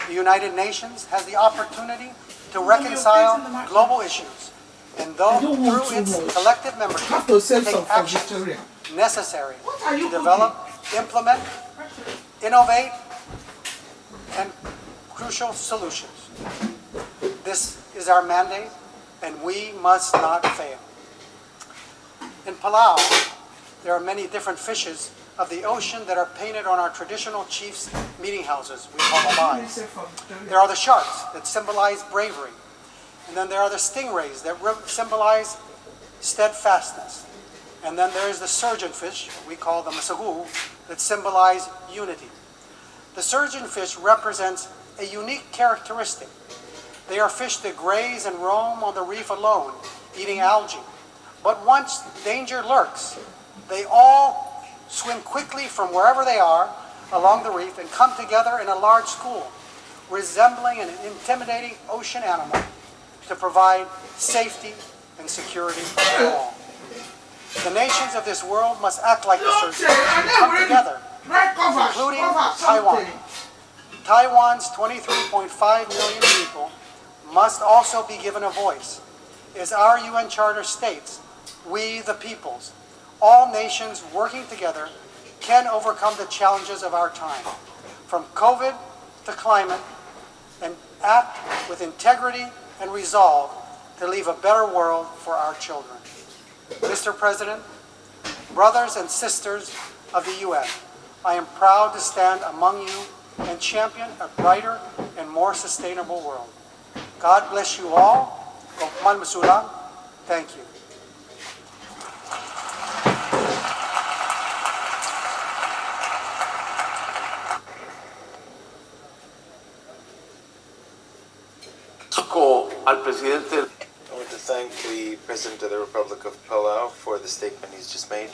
The United Nations has the opportunity to reconcile global issues, and through its collective membership, take actions necessary to develop, implement, innovate, and crucial solutions. This is our mandate, and we must not fail. In Palau, there are many different fishes of the ocean that are painted on our traditional chiefs' meeting houses, we call alais. There are the sharks that symbolize bravery, and then there are the stingrays that symbolize steadfastness. And then there is the surgeonfish, we call the masagu, that symbolize unity. The surgeonfish represents a unique characteristic. They are fish that graze and roam on the reef alone, eating algae. But once danger lurks, they all swim quickly from wherever they are along the reef and come together in a large school, resembling an intimidating ocean animal to provide safety and security for all. The nations of this world must act like the surgeon and come together, including Taiwan. Taiwan's 23.5 million people must also be given a voice. As our UN Charter states, we the peoples, all nations working together, can overcome the challenges of our time, from COVID to climate, and act with integrity and resolve to leave a better world for our children. Mr. President, brothers and sisters of the UN, I am proud to stand among you and champion a brighter and more sustainable world. God bless you all. Gokman Masulang. Thank you. Al presidente. I want to thank the President of the Republic of Palau for the statement he's just made,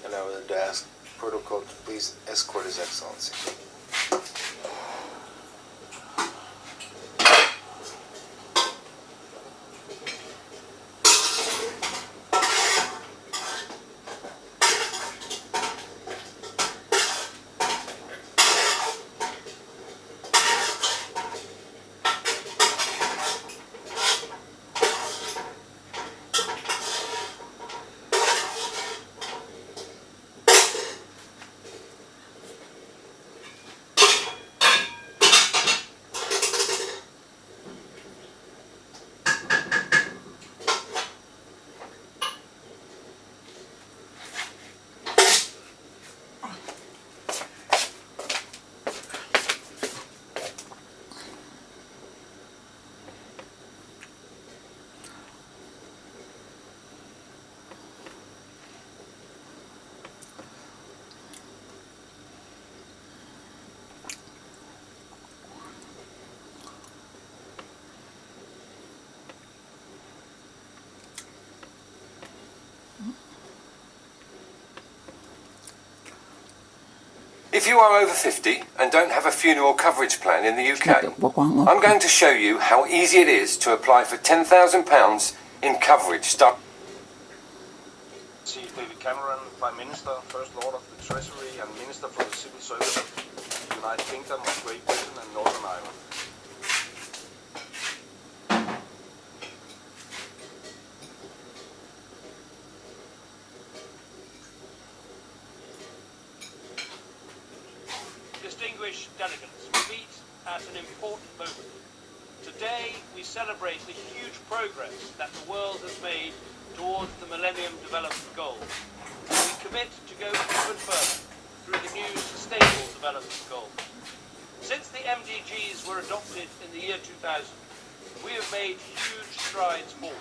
and I would ask protocol to please escort His Excellency. If you are over 50 and don't have a funeral coverage plan in the UK, I'm going to show you how easy it is to apply for £10,000 in coverage. See David Cameron, Prime Minister, First Lord of the Treasury and Minister for the Civil Service of the United Kingdom of Great Britain and Northern Ireland. Distinguished delegates, we meet at an important moment. Today we celebrate the huge progress that the world has made towards the Millennium Development Goals. And we commit to go even further through the new Sustainable Development Goals. Since the MDGs were adopted in the year 2000, we have made huge strides forward.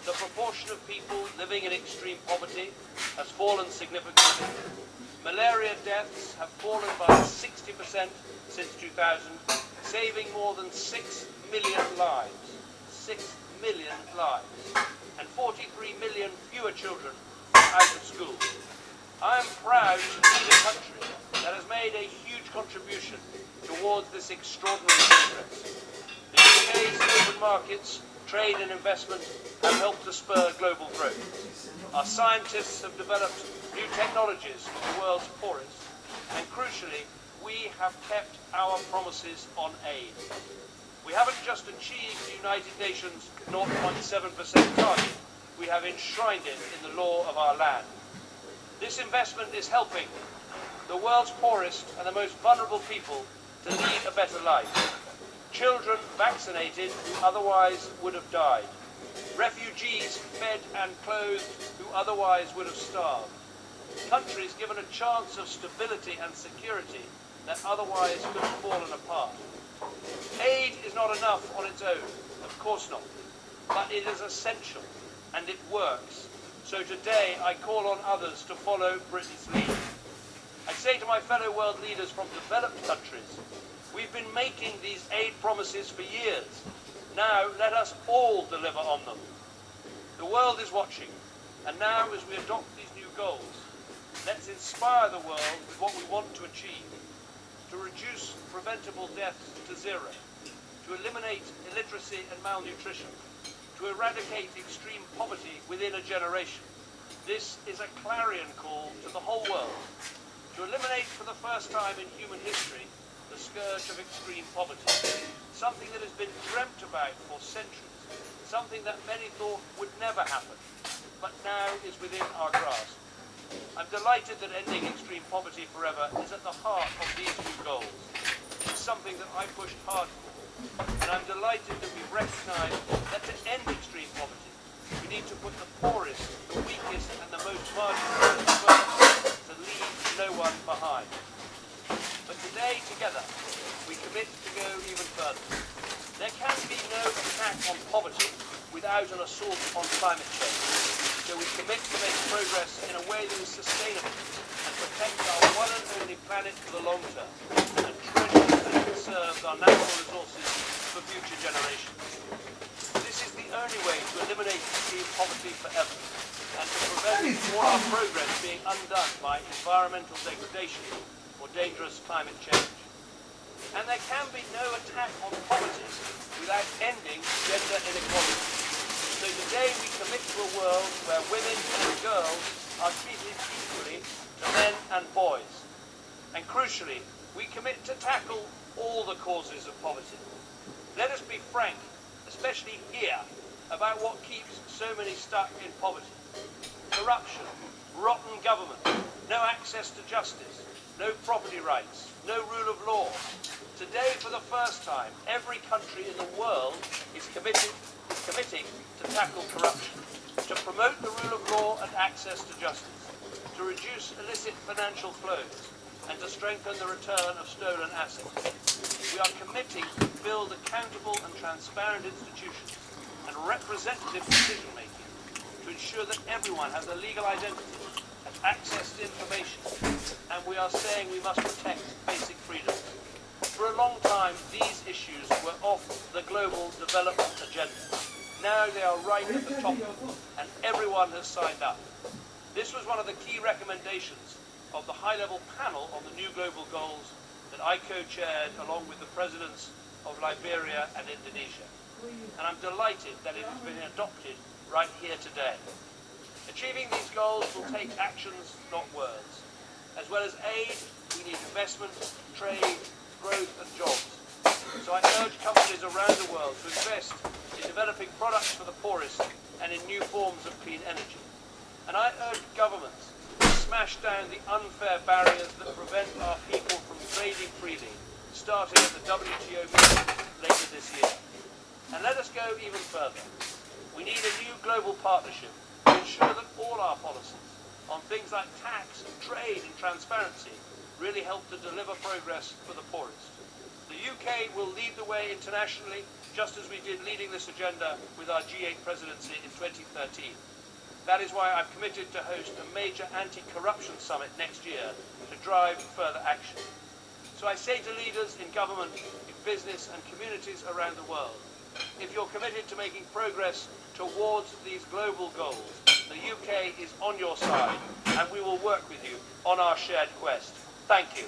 The proportion of people living in extreme poverty has fallen significantly. Malaria deaths have fallen by 60% since 2000, saving more than 6 million lives. 6 million lives. And 43 million fewer children out of school. I am proud to lead a country that has made a huge contribution towards this extraordinary progress. The UK's open markets, trade and investment have helped to spur global growth. Our scientists have developed new technologies for the world's poorest, and crucially, we have kept our promises on aid. We haven't just achieved the United Nations 0.7% target, we have enshrined it in the law of our land. This investment is helping the world's poorest and the most vulnerable people to lead a better life. Children vaccinated who otherwise would have died. Refugees fed and clothed who otherwise would have starved. Countries given a chance of stability and security that otherwise could have fallen apart. Aid is not enough on its own, of course not, but it is essential and it works. So today I call on others to follow Britain's lead. I say to my fellow world leaders from developed countries, we've been making these aid promises for years. Now let us all deliver on them. The world is watching, and now as we adopt these new goals, let's inspire the world with what we want to achieve. To reduce preventable deaths to zero, to eliminate illiteracy and malnutrition, to eradicate extreme poverty within a generation. This is a clarion call to the whole world, to eliminate for the first time in human history the scourge of extreme poverty, something that has been dreamt about for centuries, something that many thought would never happen, but now is within our grasp. I'm delighted that ending extreme poverty forever is at the heart of these new goals. It's something that I pushed hard for, and I'm delighted that we've recognised that to end extreme poverty, we need to put the poorest, the weakest and the most marginalised first, to leave no one behind. But today, together, we commit to go even further. There can be no attack on poverty without an assault on climate change. So we commit to make progress in a way that is sustainable and protects our one and only planet for the long term, and treasures and conserves our natural resources for future generations. This is the only way to eliminate extreme poverty forever, and to prevent more our progress being undone by environmental degradation or dangerous climate change. And there can be no attack on poverty without ending gender inequality. So today we commit to a world where women and girls are treated equally to men and boys. And crucially, we commit to tackle all the causes of poverty. Let us be frank, especially here, about what keeps so many stuck in poverty. Corruption, rotten government, no access to justice, no property rights, no rule of law. Today, for the first time, every country in the world is committing to tackle corruption, to promote the rule of law and access to justice, to reduce illicit financial flows, and to strengthen the return of stolen assets. We are committing to build accountable and transparent institutions and representative decision-making to ensure that everyone has a legal identity and access to information, and we are saying we must protect basic freedoms. For a long time, these issues were off the global development agenda. Now they are right at the top, and everyone has signed up. This was one of the key recommendations of the high-level panel on the new global goals that I co-chaired along with the presidents of Liberia and Indonesia. And I'm delighted that it has been adopted right here today. Achieving these goals will take actions, not words. As well as aid, we need investment, trade, growth and jobs. So I urge companies around the world to invest in developing products for the poorest and in new forms of clean energy. And I urge governments to smash down the unfair barriers that prevent our people from trading freely, starting at the WTO meeting later this year. And let us go even further. We need a new global partnership to ensure that all our policies on things like tax, trade and transparency really help to deliver progress for the poorest. The UK will lead the way internationally, just as we did leading this agenda with our G8 presidency in 2013. That is why I've committed to host a major anti-corruption summit next year to drive further action. So I say to leaders in government, in business and communities around the world, if you're committed to making progress towards these global goals, the UK is on your side and we will work with you on our shared quest. Thank you.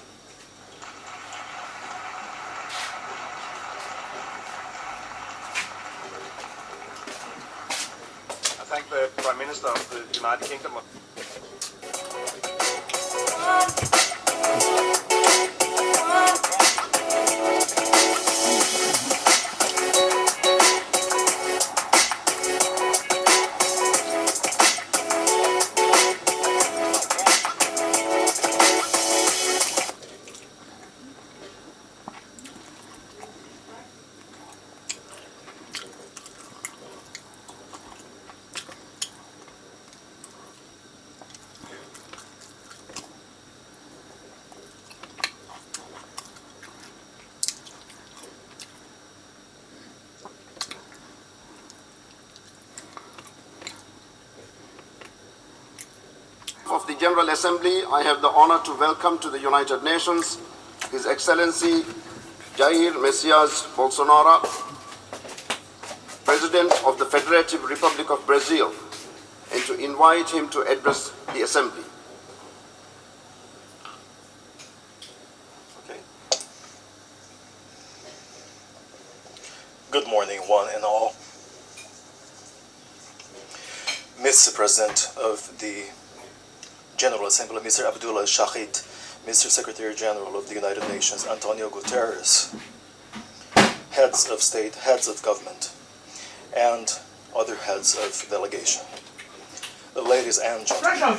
I thank the Prime Minister of the United Kingdom. of the General Assembly, I have the honor to welcome to the United Nations His Excellency Jair Messias Bolsonaro, President of the Federative Republic of Brazil, and to invite him to address the Assembly. Okay. Good morning, one and all. Mr. President of the General Assembly, Mr. Abdullah Shahid, Mr. Secretary General of the United Nations, Antonio Guterres, heads of state, heads of government, and other heads of delegation. Ladies and gentlemen,